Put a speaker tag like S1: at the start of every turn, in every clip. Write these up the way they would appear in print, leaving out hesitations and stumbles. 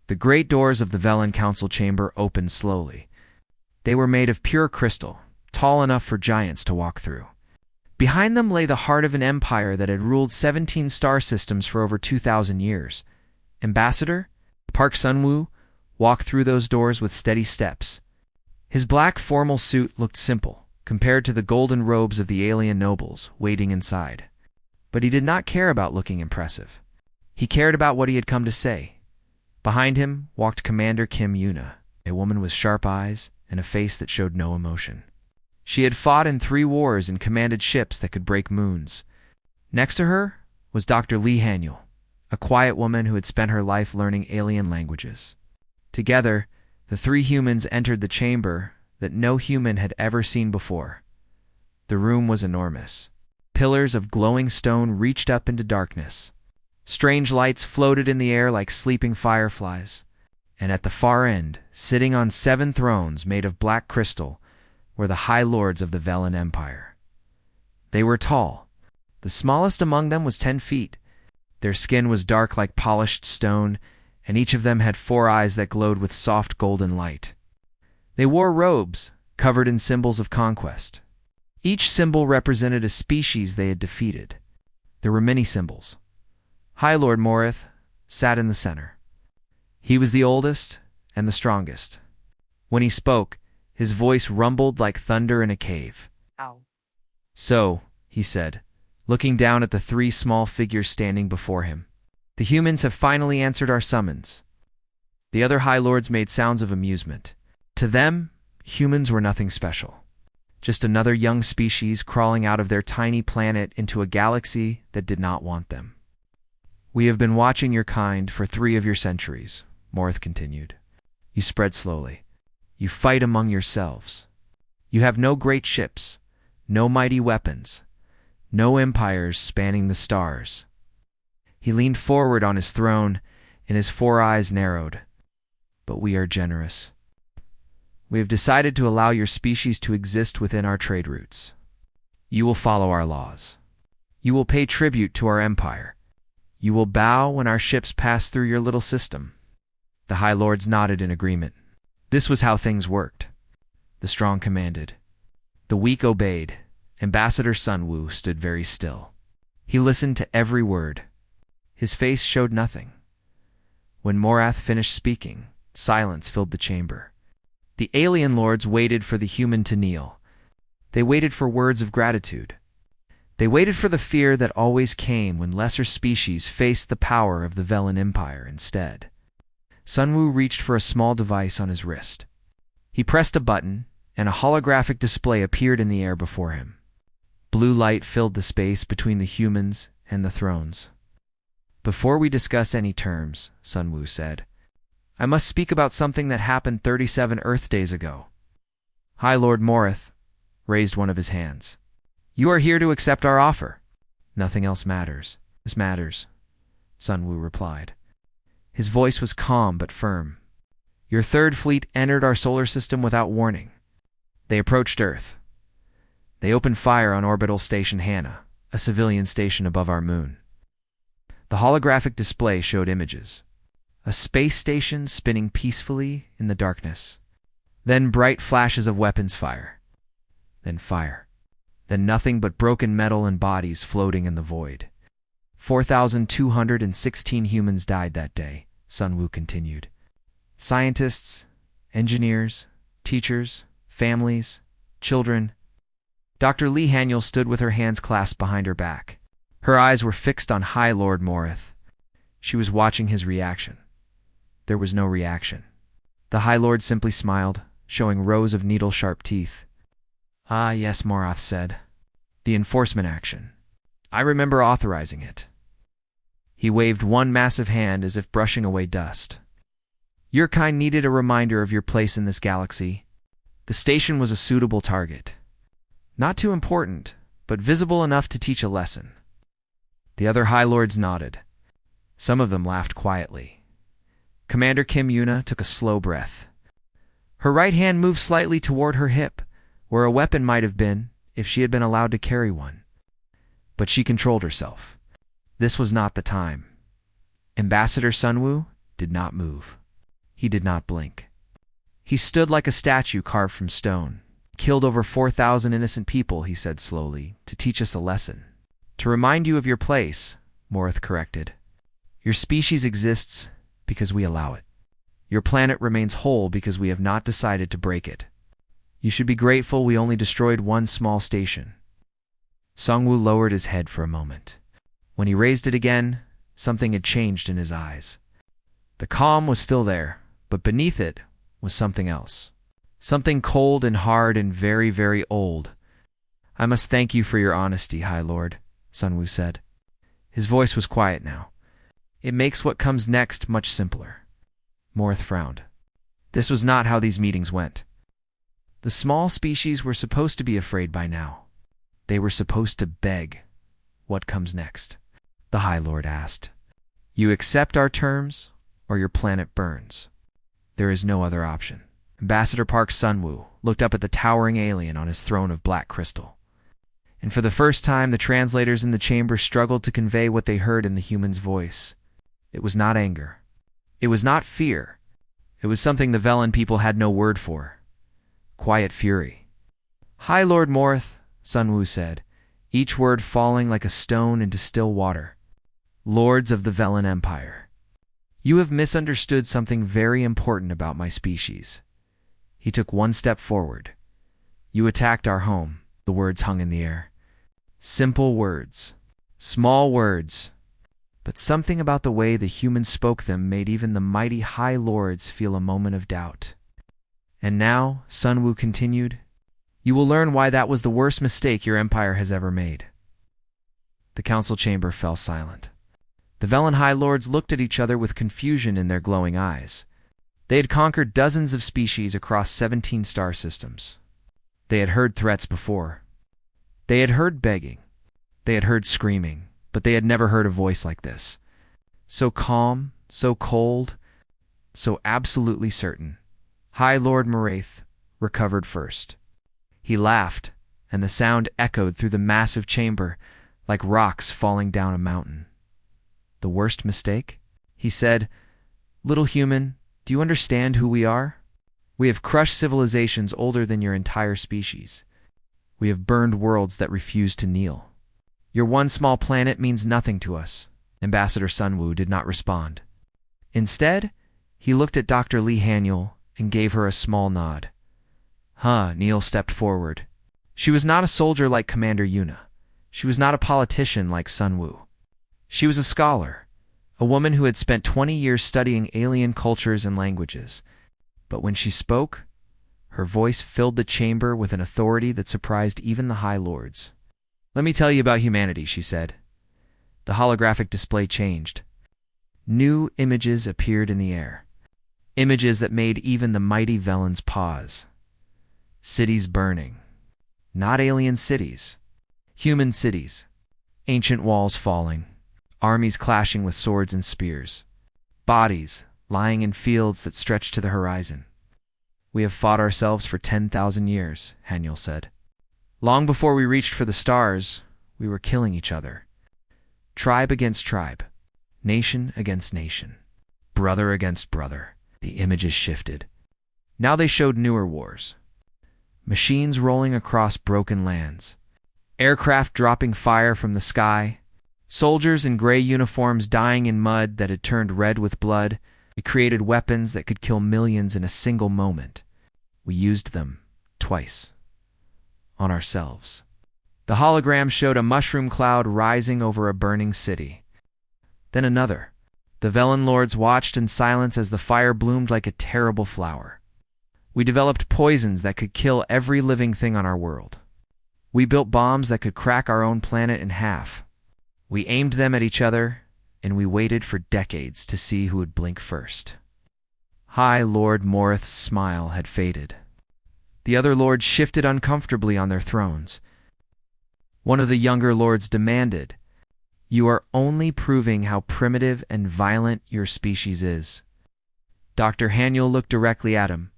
S1: The great doors of the Velen Council chamber opened slowly. They were made of pure crystal, tall enough for giants to walk through. Behind them lay the heart of an empire that had ruled 17 star systems for over 2,000 years. Ambassador Park Sunwoo walked through those doors with steady steps. His black formal suit looked simple, compared to the golden robes of the alien nobles waiting inside. But he did not care about looking impressive. He cared about what he had come to say. Behind him walked Commander Kim Yuna, a woman with sharp eyes and a face that showed no emotion. She had fought in 3 wars and commanded ships that could break moons. Next to her was Dr. Lee Haniel, a quiet woman who had spent her life learning alien languages. Together, the 3 humans entered the chamber that no human had ever seen before. The room was enormous. Pillars of glowing stone reached up into darkness. Strange lights floated in the air like sleeping fireflies. And at the far end, sitting on 7 thrones made of black crystal, were the High Lords of the Velen Empire. They were tall. The smallest among them was 10 feet. Their skin was dark like polished stone, and each of them had 4 eyes that glowed with soft golden light. They wore robes, covered in symbols of conquest. Each symbol represented a species they had defeated. There were many symbols. High Lord Morith sat in the center. He was the oldest and the strongest. When he spoke, his voice rumbled like thunder in a cave.
S2: Ow.
S1: So, he said, looking down at the 3 small figures standing before him, the humans have finally answered our summons. The other High Lords made sounds of amusement. To them, humans were nothing special. Just another young species crawling out of their tiny planet into a galaxy that did not want them. We have been watching your kind for 3 of your centuries, Morith continued. You spread slowly. You fight among yourselves. You have no great ships, no mighty weapons, no empires spanning the stars. He leaned forward on his throne, and his 4 eyes narrowed. But we are generous. We have decided to allow your species to exist within our trade routes. You will follow our laws. You will pay tribute to our empire. You will bow when our ships pass through your little system. The High Lords nodded in agreement. This was how things worked. The strong commanded. The weak obeyed. Ambassador Sunwoo stood very still. He listened to every word. His face showed nothing. When Morath finished speaking, silence filled the chamber. The alien lords waited for the human to kneel. They waited for words of gratitude. They waited for the fear that always came when lesser species faced the power of the Velen Empire instead. Sunwoo reached for a small device on his wrist. He pressed a button, and a holographic display appeared in the air before him. Blue light filled the space between the humans and the thrones. Before we discuss any terms, Sunwoo said, I must speak about something that happened 37 Earth days ago. High Lord Morith raised one of his hands. You are here to accept our offer. Nothing else matters. This matters, Sunwoo replied. His voice was calm but firm. Your 3rd fleet entered our solar system without warning. They approached Earth. They opened fire on Orbital Station Hannah, a civilian station above our moon. The holographic display showed images. A space station spinning peacefully in the darkness. Then bright flashes of weapons fire. Then fire. Then nothing but broken metal and bodies floating in the void. 4,216 humans died that day, Sunwoo continued. Scientists, engineers, teachers, families, children. Dr. Lee Haniel stood with her hands clasped behind her back. Her eyes were fixed on High Lord Morith. She was watching his reaction. There was no reaction. The High Lord simply smiled, showing rows of needle-sharp teeth. Ah, yes, Morith said. The enforcement action. I remember authorizing it. He waved one massive hand as if brushing away dust. Your kind needed a reminder of your place in this galaxy. The station was a suitable target. Not too important, but visible enough to teach a lesson. The other High Lords nodded. Some of them laughed quietly. Commander Kim Yuna took a slow breath. Her right hand moved slightly toward her hip, where a weapon might have been if she had been allowed to carry one. But she controlled herself. This was not the time. Ambassador Sunwoo did not move. He did not blink. He stood like a statue carved from stone. Killed over 4,000 innocent people, he said slowly, to teach us a lesson. To remind you of your place, Morith corrected. Your species exists because we allow it. Your planet remains whole because we have not decided to break it. You should be grateful we only destroyed one small station. Sungwoo lowered his head for a moment. When he raised it again, something had changed in his eyes. The calm was still there, but beneath it was something else. Something cold and hard and very, very old. I must thank you for your honesty, High Lord, Sunwoo said. His voice was quiet now. It makes what comes next much simpler. Morith frowned. This was not how these meetings went. The small species were supposed to be afraid by now. They were supposed to beg. What comes next? The High Lord asked. You accept our terms, or your planet burns. There is no other option. Ambassador Park Sunwoo looked up at the towering alien on his throne of black crystal. And for the first time, the translators in the chamber struggled to convey what they heard in the human's voice. It was not anger. It was not fear. It was something the Velen people had no word for. Quiet fury. High Lord Morith, Sunwoo said, each word falling like a stone into still water. Lords of the Velen Empire. You have misunderstood something very important about my species. He took one step forward. You attacked our home. The words hung in the air. Simple words. Small words. But something about the way the humans spoke them made even the mighty High Lords feel a moment of doubt. And now, Sunwoo continued, you will learn why that was the worst mistake your empire has ever made. The council chamber fell silent. The Velen High Lords looked at each other with confusion in their glowing eyes. They had conquered dozens of species across 17 star systems. They had heard threats before. They had heard begging. They had heard screaming, but they had never heard a voice like this. So calm, so cold, so absolutely certain. High Lord Moraith recovered first. He laughed, and the sound echoed through the massive chamber like rocks falling down a mountain. The worst mistake? He said, Little human, do you understand who we are? We have crushed civilizations older than your entire species. We have burned worlds that refuse to kneel. Your one small planet means nothing to us. Ambassador Sunwoo did not respond. Instead, he looked at Dr. Lee Haniel and gave her a small nod. Neil stepped forward. She was not a soldier like Commander Yuna. She was not a politician like Sunwoo. She was a scholar, a woman who had spent 20 years studying alien cultures and languages. But when she spoke, her voice filled the chamber with an authority that surprised even the High Lords. Let me tell you about humanity, she said. The holographic display changed. New images appeared in the air. Images that made even the mighty Velens pause. Cities burning. Not alien cities. Human cities. Ancient walls falling. Armies clashing with swords and spears. Bodies lying in fields that stretched to the horizon. We have fought ourselves for 10,000 years, Haniel said. Long before we reached for the stars, we were killing each other. Tribe against tribe. Nation against nation. Brother against brother. The images shifted. Now they showed newer wars. Machines rolling across broken lands. Aircraft dropping fire from the sky. Soldiers in gray uniforms dying in mud that had turned red with blood. We created weapons that could kill millions in a single moment. We used them twice. On ourselves. The hologram showed a mushroom cloud rising over a burning city. Then another. The Velen Lords watched in silence as the fire bloomed like a terrible flower. We developed poisons that could kill every living thing on our world. We built bombs that could crack our own planet in half. We aimed them at each other, and we waited for decades to see who would blink first. High Lord Morith's smile had faded. The other lords shifted uncomfortably on their thrones. One of the younger lords demanded, You are only proving how primitive and violent your species is. Dr. Haniel looked directly at him.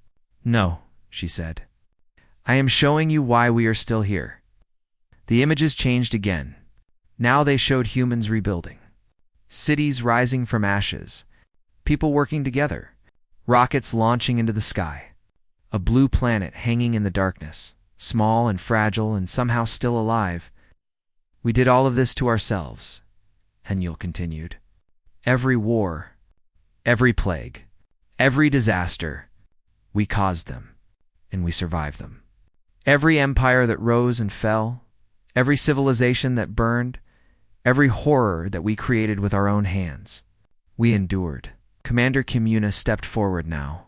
S1: No, she said. I am showing you why we are still here. The images changed again. Now they showed humans rebuilding. Cities rising from ashes. People working together. rockets launching into the sky, a blue planet hanging in the darkness, small and fragile and somehow still alive. We did all of this to ourselves, Henule continued. Every war, every plague, every disaster, we caused them, and we survived them. Every empire that rose and fell, every civilization that burned, every horror that we created with our own hands, we endured. Commander Kim Yuna stepped forward now.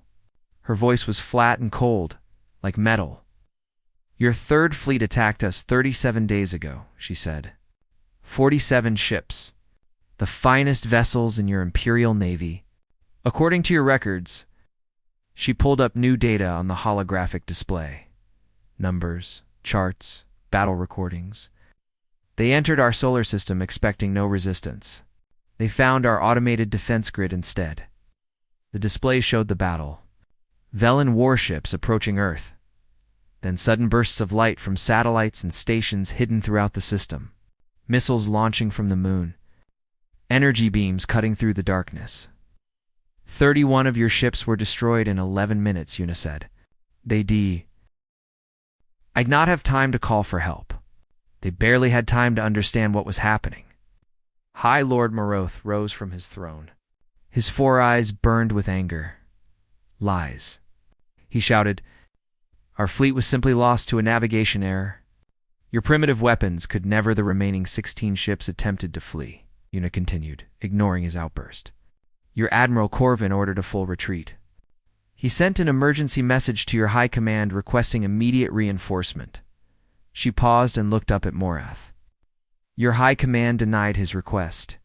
S1: Her voice was flat and cold, like metal. Your third fleet attacked us 37 days ago, she said. 47 ships, the finest vessels in your Imperial Navy. According to your records, she pulled up new data on the holographic display. Numbers, charts, battle recordings. They entered our solar system expecting no resistance. They found our automated defense grid instead. The display showed the battle. Velen warships approaching Earth. Then sudden bursts of light from satellites and stations hidden throughout the system. Missiles launching from the moon. Energy beams cutting through the darkness. 31 of your ships were destroyed in 11 minutes, Yuna said. I'd not have time to call for help. They barely had time to understand what was happening. High Lord Moroth rose from his throne. His 4 eyes burned with anger. Lies. He shouted, Our fleet was simply lost to a navigation error. Your primitive weapons could never. The remaining 16 ships attempted to flee, Yuna continued, ignoring his outburst. Your Admiral Corvin ordered a full retreat. He sent an emergency message to your high command requesting immediate reinforcement. She paused and looked up at Morath. Your high command denied his request.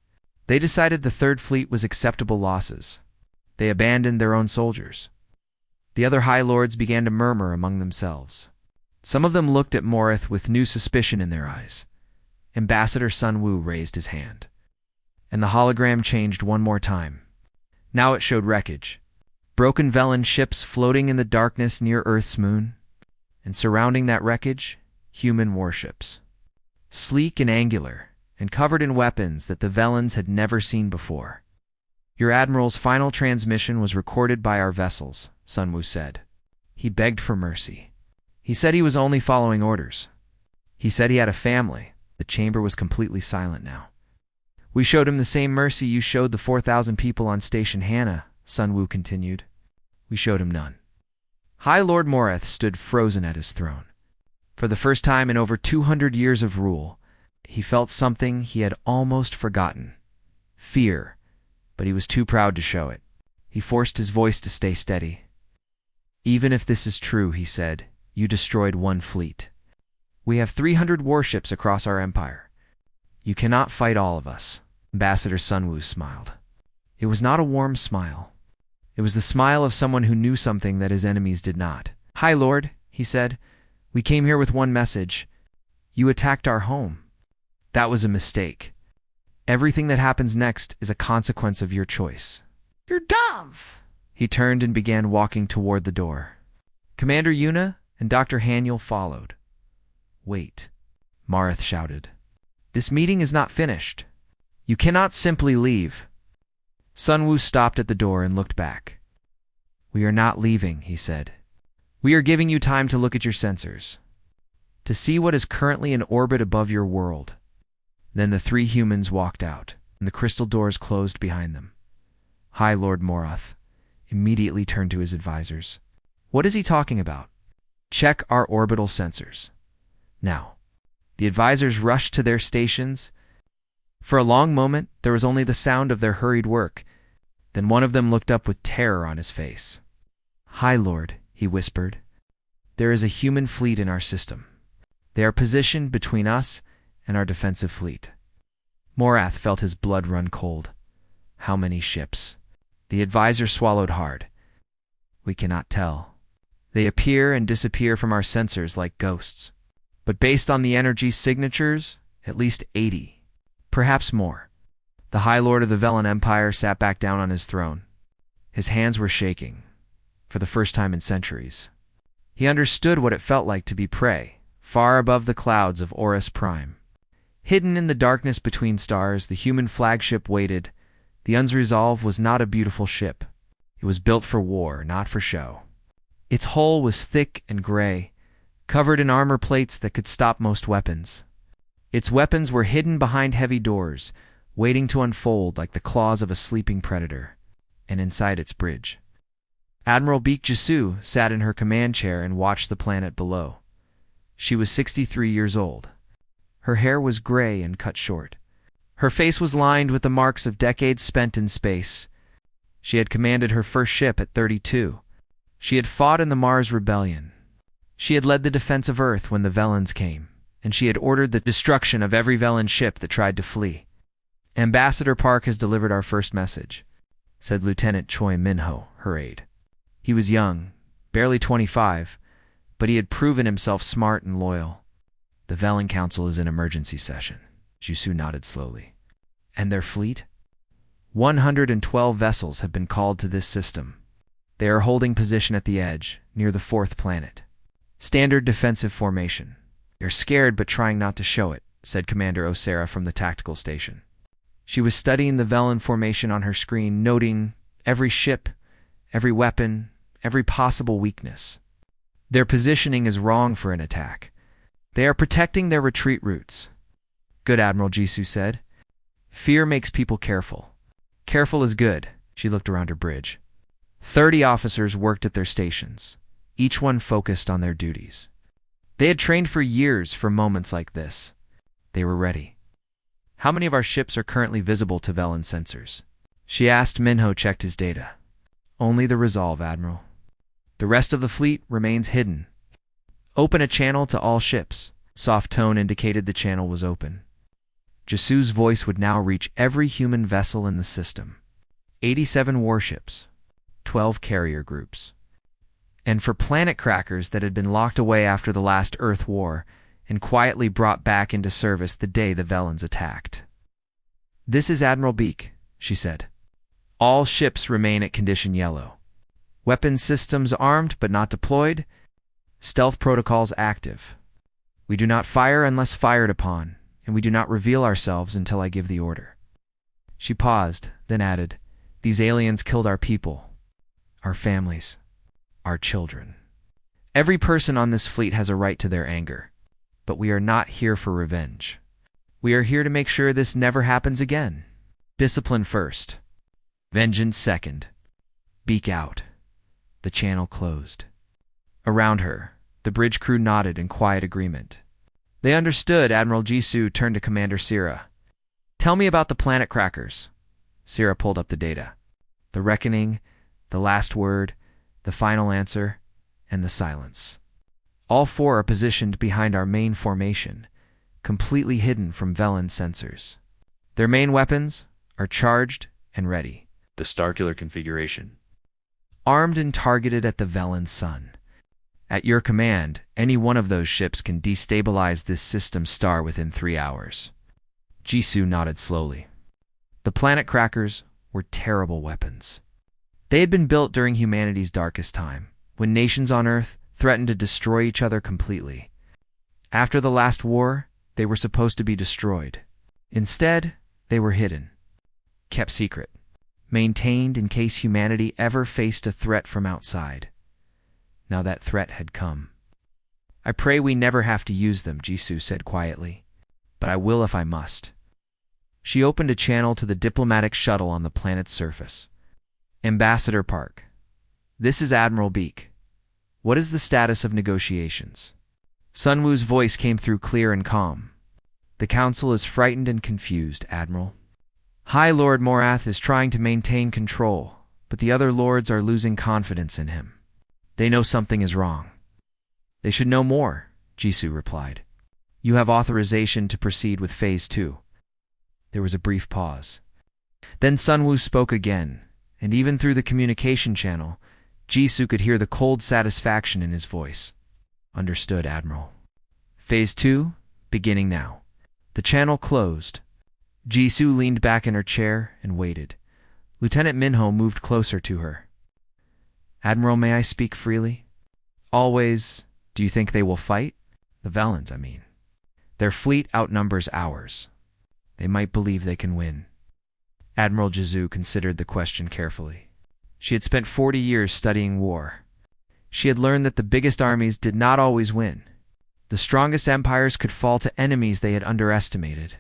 S1: They decided the Third Fleet was acceptable losses. They abandoned their own soldiers. The other High Lords began to murmur among themselves. Some of them looked at Morath with new suspicion in their eyes. Ambassador Sun Wu raised his hand. And the hologram changed one more time. Now it showed wreckage. Broken Velen ships floating in the darkness near Earth's moon. And surrounding that wreckage, human warships. Sleek and angular, and covered in weapons that the Velens had never seen before. Your Admiral's final transmission was recorded by our vessels, Sun Wu said. He begged for mercy. He said he was only following orders. He said he had a family. The chamber was completely silent now. We showed him the same mercy you showed the 4,000 people on Station Hannah, Sun Wu continued. We showed him none. High Lord Morath stood frozen at his throne. For the first time in over 200 years of rule, he felt something he had almost forgotten. Fear, but he was too proud to show it. He forced his voice to stay steady. Even if this is true, he said, you destroyed 1 fleet. We have 300 warships across our empire. You cannot fight all of us. Ambassador Sun Wu smiled. It was not a warm smile. It was the smile of someone who knew something that his enemies did not. High Lord, he said, we came here with one message. You attacked our home. That was a mistake. Everything that happens next is a consequence of your choice. You're dumb! He turned and began walking toward the door. Commander Yuna and Dr. Haniel followed. Wait, Morath shouted. This meeting is not finished. You cannot simply leave. Sun Wu stopped at the door and looked back. We are not leaving, he said. We are giving you time to look at your sensors, to see what is currently in orbit above your world. Then the 3 humans walked out, and the crystal doors closed behind them. High Lord Morath immediately turned to his advisors. What is he talking about? Check our orbital sensors. Now, the advisors rushed to their stations. For a long moment, there was only the sound of their hurried work. Then one of them looked up with terror on his face. High Lord, he whispered. There is a human fleet in our system. They are positioned between us and our defensive fleet. Morath felt his blood run cold. How many ships? The advisor swallowed hard. We cannot tell. They appear and disappear from our sensors like ghosts. But based on the energy signatures, at least 80. Perhaps more. The High Lord of the Velen Empire sat back down on his throne. His hands were shaking, for the first time in centuries. He understood what it felt like to be prey, far above the clouds of Horus Prime. Hidden in the darkness between stars, the human flagship waited. The Unresolved was not a beautiful ship. It was built for war, not for show. Its hull was thick and gray, covered in armor plates that could stop most weapons. Its weapons were hidden behind heavy doors, waiting to unfold like the claws of a sleeping predator. And inside its bridge, Admiral Beak Jisu sat in her command chair and watched the planet below. She was 63 years old. Her hair was gray and cut short. Her face was lined with the marks of decades spent in space. She had commanded her first ship at 32. She had fought in the Mars Rebellion. She had led the defense of Earth when the Velans came, and she had ordered the destruction of every Velan ship that tried to flee. "Ambassador Park has delivered our first message," said Lieutenant Choi Minho, her aide. He was young, barely 25, but he had proven himself smart and loyal. "The Velan Council is in emergency session," Jisu nodded slowly. "And their fleet?" 112 vessels have been called to this system. They are holding position at the edge, near the fourth planet. Standard defensive formation. "They're scared but trying not to show it," said Commander Osera from the tactical station. She was studying the Velan formation on her screen, noting every ship, every weapon, every possible weakness. "Their positioning is wrong for an attack. They are protecting their retreat routes." "Good," Admiral Jisu said. "Fear makes people careful. Careful is good." She looked around her bridge. 30 officers worked at their stations, each one focused on their duties. They had trained for years for moments like this. They were ready. "How many of our ships are currently visible to Velan sensors?" she asked. Minho checked his data. "Only the Resolve, Admiral. The rest of the fleet remains hidden." "Open a channel to all ships." Soft tone indicated the channel was open. Jisu's voice would now reach every human vessel in the system. 87 warships, 12 carrier groups. And for planet crackers that had been locked away after the last Earth War and quietly brought back into service the day the Velans attacked. "This is Admiral Beak," she said. "All ships remain at condition yellow. Weapon systems armed but not deployed. Stealth protocols active. We do not fire unless fired upon, and we do not reveal ourselves until I give the order." She paused, then added, "These aliens killed our people, our families, our children. Every person on this fleet has a right to their anger, but we are not here for revenge. We are here to make sure this never happens again. Discipline first. Vengeance second. Beak out." The channel closed. Around her, the bridge crew nodded in quiet agreement. They understood. Admiral Jisu turned to Commander Sira. "Tell me about the planet crackers." Sira pulled up the data. The reckoning, the last word, the final answer, and the silence. All 4 are positioned behind our main formation, completely hidden from Velan sensors. Their main weapons are charged and ready.
S2: The Starkiller configuration.
S1: Armed and targeted at the Velan sun. At your command, any one of those ships can destabilize this system's star within 3 hours. Jisu nodded slowly. The planet crackers were terrible weapons. They had been built during humanity's darkest time, when nations on Earth threatened to destroy each other completely. After the last war, they were supposed to be destroyed. Instead, they were hidden, kept secret, maintained in case humanity ever faced a threat from outside. Now that threat had come. "I pray we never have to use them," Jisu said quietly, "but I will if I must." She opened a channel to the diplomatic shuttle on the planet's surface. "Ambassador Park, this is Admiral Beak. What is the status of negotiations?" Sunwoo's voice came through clear and calm. "The Council is frightened and confused, Admiral. High Lord Morath is trying to maintain control, but the other lords are losing confidence in him. They know something is wrong." "They should know more," Jisu replied. "You have authorization to proceed with Phase 2. There was a brief pause. Then Sunwoo spoke again, and even through the communication channel, Jisu could hear the cold satisfaction in his voice. "Understood, Admiral. Phase 2, beginning now." The channel closed. Jisu leaned back in her chair and waited. Lieutenant Minho moved closer to her. "Admiral, may I speak freely?" "Always. Do you think they will fight?" "The Velans, I mean. Their fleet outnumbers ours. They might believe they can win." Admiral Jisu considered the question carefully. She had spent 40 years studying war. She had learned that the biggest armies did not always win. The strongest empires could fall to enemies they had underestimated.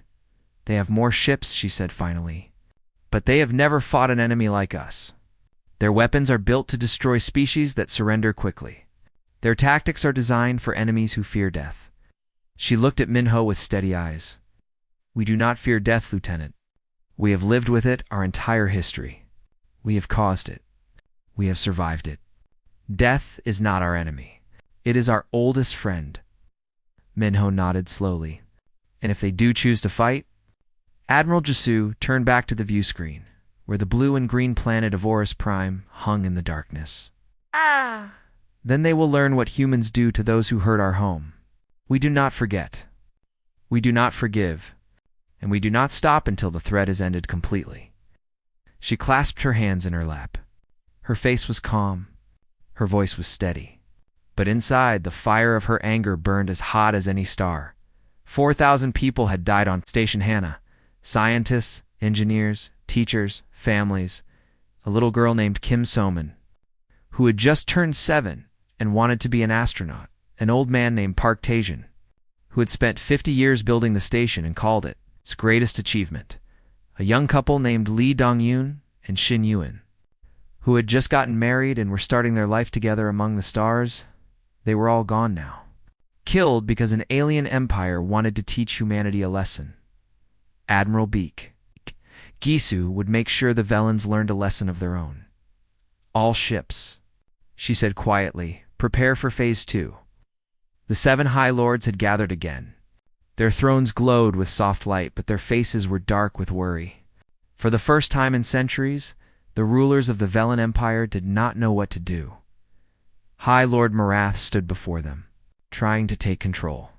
S1: They have more ships, she said finally, but they have never fought an enemy like us. Their weapons are built to destroy species that surrender quickly. Their tactics are designed for enemies who fear death. She looked at Minho with steady eyes. We do not fear death, Lieutenant. We have lived with it our entire history. We have caused it. We have survived it. Death is not our enemy. It is our oldest friend. Minho nodded slowly. And if they do choose to fight? Admiral Jasoo turned back to the view screen, where the blue and green planet of Horus Prime hung in the darkness. Then they will learn what humans do to those who hurt our home. We do not forget. We do not forgive. And we do not stop until the threat is ended completely. She clasped her hands in her lap. Her face was calm. Her voice was steady. But inside, the fire of her anger burned as hot as any star. 4,000 people had died on Station Hannah. Scientists, engineers, teachers, families. A little girl named Kim So-min, who had just turned 7 and wanted to be an astronaut. An old man named Park Tae-jin, who had spent 50 years building the station and called it its greatest achievement. A young couple named Lee Dong-yoon and Shin Yuen, who had just gotten married and were starting their life together among the stars. They were all gone now. Killed because an alien empire wanted to teach humanity a lesson. Admiral Beak Gisu would make sure the Velans learned a lesson of their own. All ships, she said quietly, prepare for Phase 2. The 7 High Lords had gathered again. Their thrones glowed with soft light, but their faces were dark with worry. For the first time in centuries, the rulers of the Velan Empire did not know what to do. High Lord Marath stood before them, trying to take control.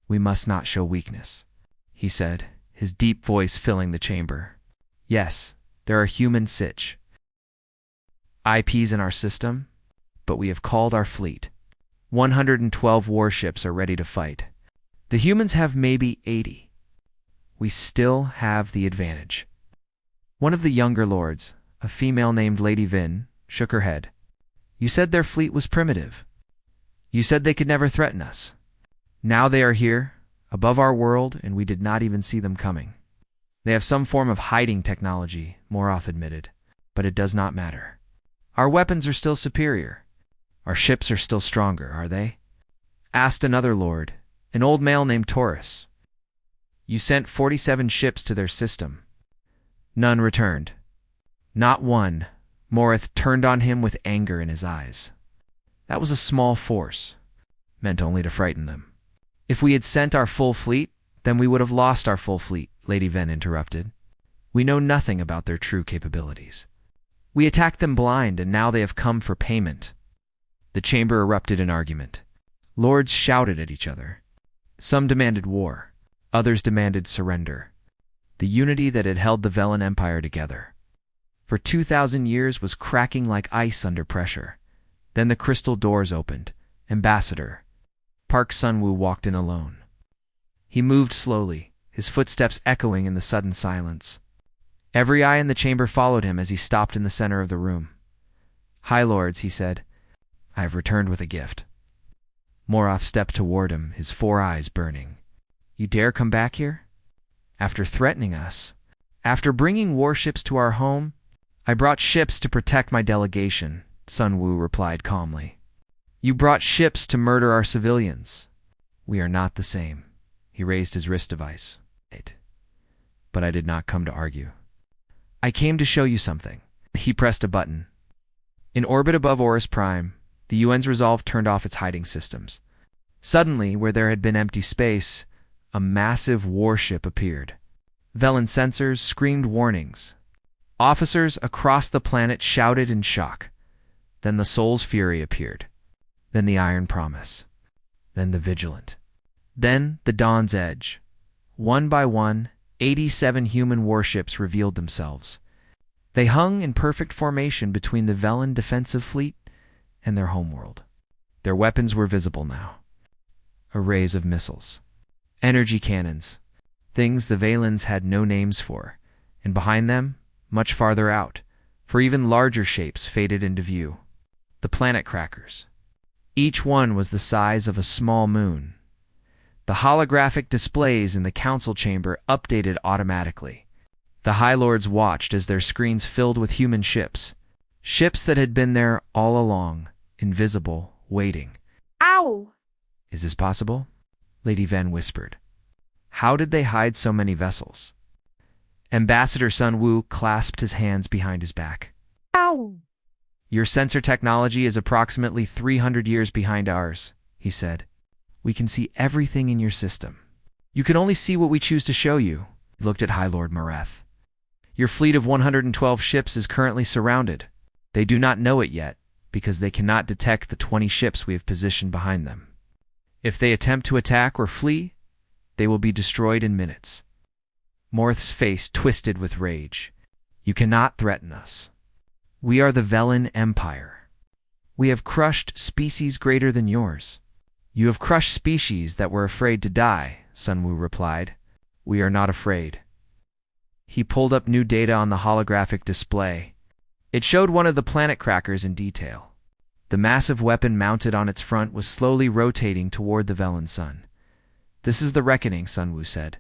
S1: We must not show weakness, he said, his deep voice filling the chamber. Yes, there are human IPs in our system, but we have called our fleet. 112 warships are ready to fight. The humans have maybe 80. We still have the advantage. One of the younger lords, a female named Lady Vin, shook her head. You said their fleet was primitive. You said they could never threaten us. Now they are here, above our world, and we did not even see them coming. They have some form of hiding technology, Morath admitted, but it does not matter. Our weapons are still superior. Our ships are still stronger, are they? Asked another lord, an old male named Taurus. You sent 47 ships to their system. None returned. Not one. Morath turned on him with anger in his eyes. That was a small force, meant only to frighten them. If we had sent our full fleet, then we would have lost our full fleet, Lady Ven interrupted. We know nothing about their true capabilities. We attacked them blind, and now they have come for payment. The chamber erupted in argument. Lords shouted at each other. Some demanded war. Others demanded surrender. The unity that had held the Velan Empire together for 2,000 years was cracking like ice under pressure. Then the crystal doors opened. Ambassador Park Sun-woo walked in alone. He moved slowly, his footsteps echoing in the sudden silence. Every eye in the chamber followed him as he stopped in the center of the room. High Lords, he said, I have returned with a gift. Morath stepped toward him, his 4 eyes burning. You dare come back here? After threatening us? After bringing warships to our home? I brought ships to protect my delegation, Sun-woo replied calmly. You brought ships to murder our civilians. We are not the same. He raised his wrist device. But I did not come to argue. I came to show you something. He pressed a button. In orbit above Horus Prime, the UN's resolve turned off its hiding systems. Suddenly, where there had been empty space, a massive warship appeared. Velan sensors screamed warnings. Officers across the planet shouted in shock. Then the Soul's Fury appeared. Then the Iron Promise. Then the Vigilant. Then the Dawn's Edge. One by one, 87 human warships revealed themselves. They hung in perfect formation between the Velan defensive fleet and their homeworld. Their weapons were visible now. Arrays of missiles. Energy cannons. Things the Valens had no names for. And behind them, much farther out, for even larger shapes faded into view. The planet crackers. Each one was the size of a small moon. The holographic displays in the council chamber updated automatically. The High Lords watched as their screens filled with human ships. Ships that had been there all along, invisible, waiting.
S3: Ow!
S1: Is this possible? Lady Ven whispered. How did they hide so many vessels? Ambassador Sun Wu clasped his hands behind his back.
S3: Ow!
S1: Your sensor technology is approximately 300 years behind ours, he said. We can see everything in your system. You can only see what we choose to show you. He looked at High Lord Morath. Your fleet of 112 ships is currently surrounded. They do not know it yet, because they cannot detect the 20 ships we have positioned behind them. If they attempt to attack or flee, they will be destroyed in minutes. Morth's face twisted with rage. You cannot threaten us. We are the Velen Empire. We have crushed species greater than yours. You have crushed species that were afraid to die, Sun Wu replied. We are not afraid. He pulled up new data on the holographic display. It showed one of the planet crackers in detail. The massive weapon mounted on its front was slowly rotating toward the Velen sun. This is the reckoning, Sun Wu said.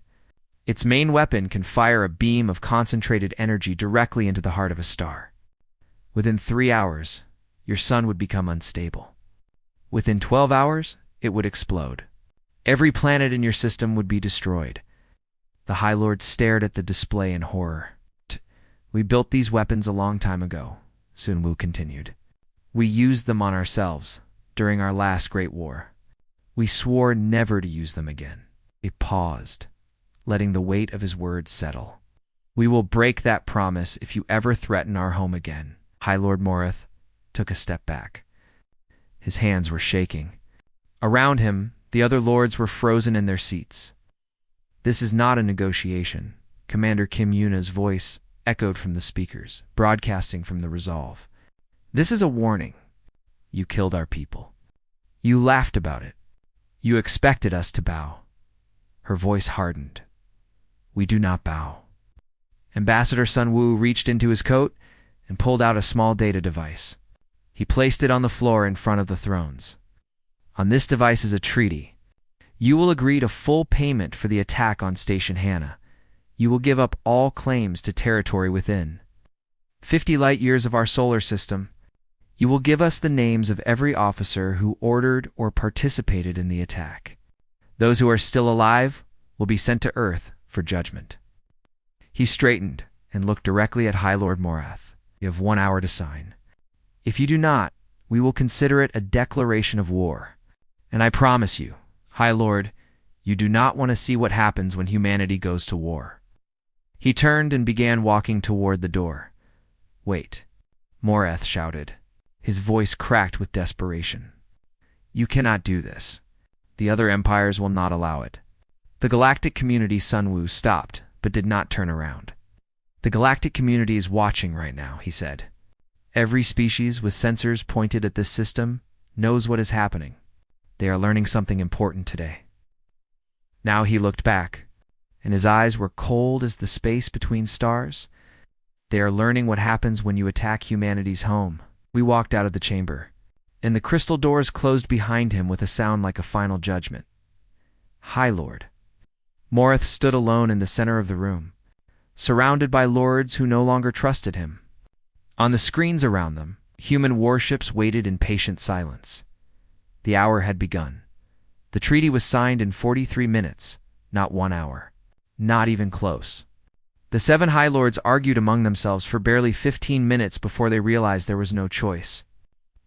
S1: Its main weapon can fire a beam of concentrated energy directly into the heart of a star. Within 3 hours, your sun would become unstable. Within 12 hours, it would explode. Every planet in your system would be destroyed. The High Lord stared at the display in horror. We built these weapons a long time ago, Sun Wu continued. We used them on ourselves during our last great war. We swore never to use them again. He paused, letting the weight of his words settle. We will break that promise if you ever threaten our home again. High Lord Morath took a step back. His hands were shaking. Around him, the other lords were frozen in their seats. This is not a negotiation, Commander Kim Yuna's voice echoed from the speakers, broadcasting from the Resolve. This is a warning. You killed our people. You laughed about it. You expected us to bow. Her voice hardened. We do not bow. Ambassador Sun Wu reached into his coat and pulled out a small data device. He placed it on the floor in front of the thrones. On this device is a treaty. You will agree to full payment for the attack on Station Hannah. You will give up all claims to territory within 50 light years of our solar system. You will give us the names of every officer who ordered or participated in the attack. Those who are still alive will be sent to Earth for judgment. He straightened and looked directly at High Lord Morath. You have 1 hour to sign. If you do not, we will consider it a declaration of war. And I promise you, High Lord, you do not want to see what happens when humanity goes to war. He turned and began walking toward the door. Wait, Morath shouted. His voice cracked with desperation. You cannot do this. The other empires will not allow it. The galactic community Sun Wu stopped, but did not turn around. The galactic community is watching right now, he said. Every species with sensors pointed at this system knows what is happening. They are learning something important today. Now he looked back, and his eyes were cold as the space between stars. They are learning what happens when you attack humanity's home. We walked out of the chamber, and the crystal doors closed behind him with a sound like a final judgment. High Lord. Morath stood alone in the center of the room, surrounded by lords who no longer trusted him. On the screens around them, human warships waited in patient silence. The hour had begun. The treaty was signed in 43 minutes, not 1 hour. Not even close. The 7 High Lords argued among themselves for barely 15 minutes before they realized there was no choice.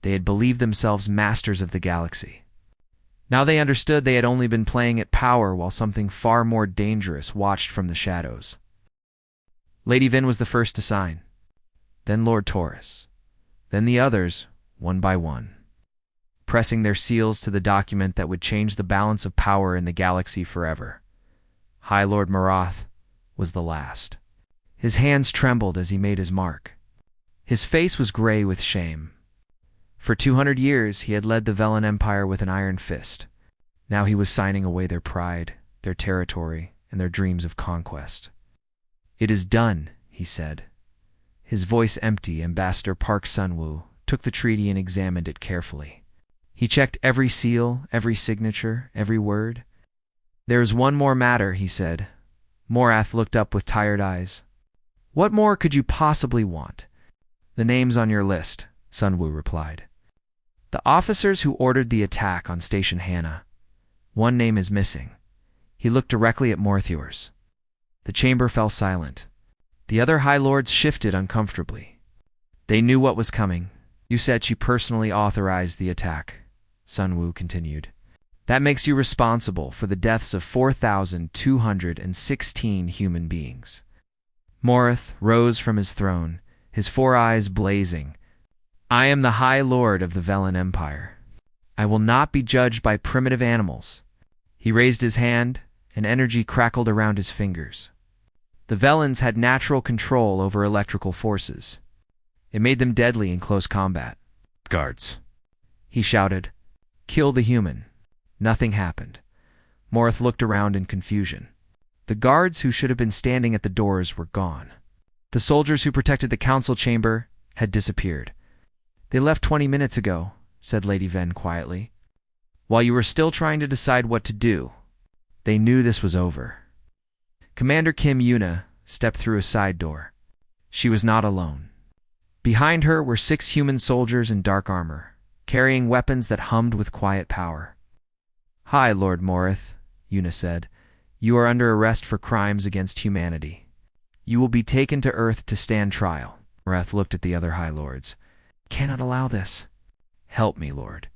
S1: They had believed themselves masters of the galaxy. Now they understood they had only been playing at power while something far more dangerous watched from the shadows. Lady Vin was the first to sign. Then Lord Taurus. Then the others, one by one, pressing their seals to the document that would change the balance of power in the galaxy forever. High Lord Morath was the last. His hands trembled as he made his mark. His face was gray with shame. For 200 years he had led the Velen Empire with an iron fist. Now he was signing away their pride, their territory, and their dreams of conquest. It is done, he said. His voice empty, Ambassador Park Sun-woo took the treaty and examined it carefully. He checked every seal, every signature, every word. "There is one more matter," he said. Morath looked up with tired eyes. "What more could you possibly want?" "The names on your list," Sun-woo replied. "The officers who ordered the attack on Station Hannah. One name is missing." He looked directly at Morthures. The chamber fell silent. The other High Lords shifted uncomfortably. They knew what was coming. "You said she personally authorized the attack," Sun-woo continued. "That makes you responsible for the deaths of 4,216 human beings." Morath rose from his throne, his 4 eyes blazing. "I am the High Lord of the Velen Empire. I will not be judged by primitive animals." He raised his hand, and energy crackled around his fingers. The Velens had natural control over electrical forces. It made them deadly in close combat. "Guards," he shouted. "Kill the human." Nothing happened. Morath looked around in confusion. The guards who should have been standing at the doors were gone. The soldiers who protected the council chamber had disappeared. "They left 20 minutes ago," said Lady Ven quietly. "While you were still trying to decide what to do." They knew this was over. Commander Kim Yuna stepped through a side door. She was not alone. Behind her were 6 human soldiers in dark armor, carrying weapons that hummed with quiet power. "Hi, Lord Morath," Yuna said. "You are under arrest for crimes against humanity. You will be taken to Earth to stand trial." Morath looked at the other High Lords. "Cannot allow this." "Help me, Lord."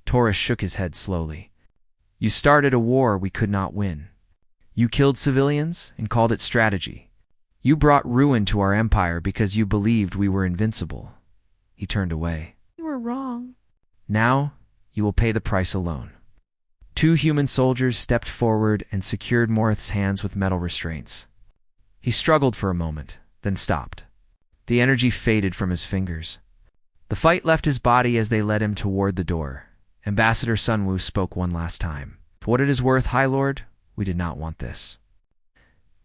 S1: Taurus shook his head slowly. "You started a war we could not win. You killed civilians and called it strategy. You brought ruin to our empire because you believed we were invincible." He turned away.
S3: "You were wrong."
S1: "Now you will pay the price alone." 2 human soldiers stepped forward and secured Morath's hands with metal restraints. He struggled for a moment, then stopped. The energy faded from his fingers. The fight left his body as they led him toward the door. Ambassador Sun-woo spoke one last time. "For what it is worth, High Lord, we did not want this.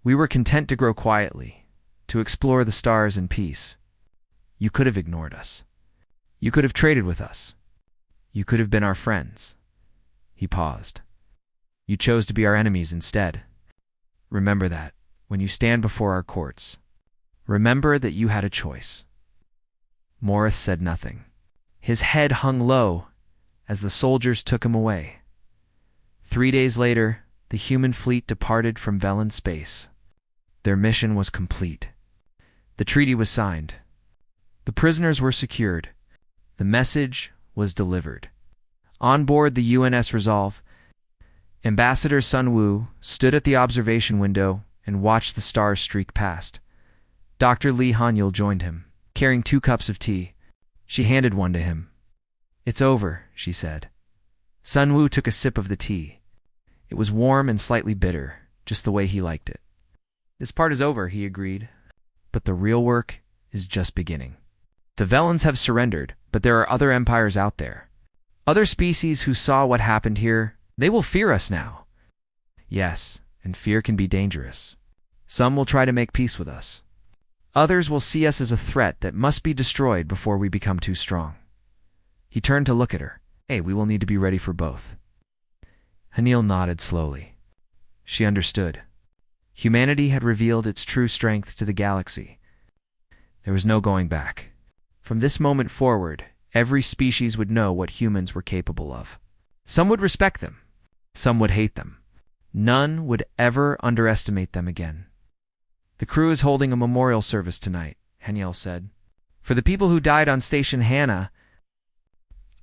S1: We were content to grow quietly, to explore the stars in peace. You could have ignored us. You could have traded with us. You could have been our friends." He paused. "You chose to be our enemies instead. Remember that when you stand before our courts. Remember that you had a choice." Morath said nothing. His head hung low as the soldiers took him away. 3 days later, the human fleet departed from Velen space. Their mission was complete. The treaty was signed. The prisoners were secured. The message was delivered. On board the UNS Resolve, Ambassador Sun-woo stood at the observation window and watched the stars streak past. Dr. Lee Hanyul joined him, carrying 2 cups of tea. She handed one to him. "It's over," she said. Sun-woo took a sip of the tea. It was warm and slightly bitter, just the way he liked it. "This part is over," he agreed. "But the real work is just beginning. The Velens have surrendered, but there are other empires out there. Other species who saw what happened here. They will fear us now." "Yes, and fear can be dangerous. Some will try to make peace with us. Others will see us as a threat that must be destroyed before we become too strong." He turned to look at her. "Hey, we will need to be ready for both." Hanyul nodded slowly. She understood. Humanity had revealed its true strength to the galaxy. There was no going back. From this moment forward, every species would know what humans were capable of. Some would respect them. Some would hate them. None would ever underestimate them again. "The crew is holding a memorial service tonight," Hanyul said. "For the people who died on Station Hannah."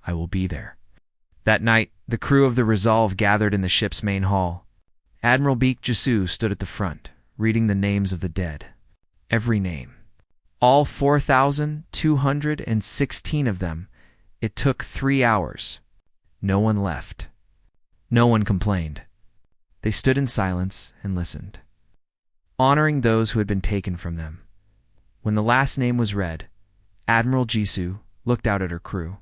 S1: "I will be there." That night, the crew of the Resolve gathered in the ship's main hall. Admiral Baek Jisoo stood at the front, reading the names of the dead. Every name. All 4,216 of them. It took 3 hours. No one left. No one complained. They stood in silence and listened, honoring those who had been taken from them. When the last name was read, Admiral Jisoo looked out at her crew.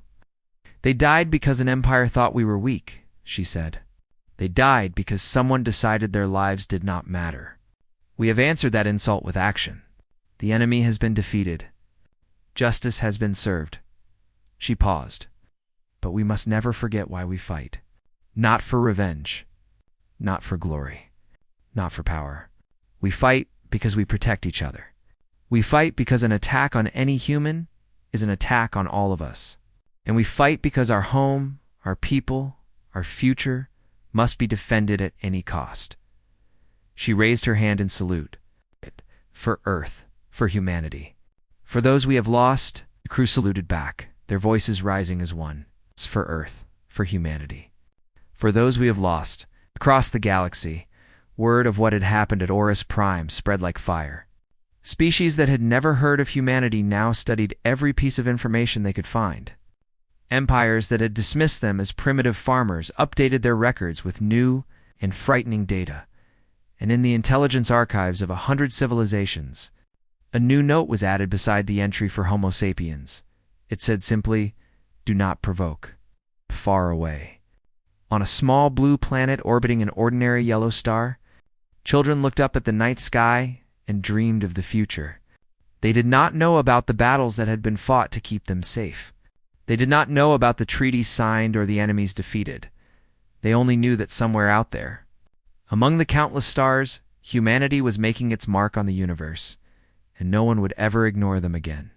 S1: "They died because an empire thought we were weak," she said. "They died because someone decided their lives did not matter. We have answered that insult with action. The enemy has been defeated, Justice has been served. She paused. But we must never forget why we fight. Not for revenge. Not for glory. Not for power. We fight because we protect each other. We fight because an attack on any human is an attack on all of us. And we fight because our home, our people, our future must be defended at any cost. She raised her hand in salute. For Earth, for humanity. For those we have lost, the crew saluted back, their voices rising as one. For Earth, for humanity. For those we have lost, across the galaxy, word of what had happened at Horus Prime spread like fire. Species that had never heard of humanity now studied every piece of information they could find. Empires that had dismissed them as primitive farmers updated their records with new and frightening data. And in the intelligence archives of 100 civilizations, a new note was added beside the entry for Homo sapiens. It said simply, "Do not provoke." Far away. On a small blue planet orbiting an ordinary yellow star, children looked up at the night sky and dreamed of the future. They did not know about the battles that had been fought to keep them safe. They did not know about the treaties signed or the enemies defeated. They only knew that somewhere out there, among the countless stars, humanity was making its mark on the universe, and no one would ever ignore them again.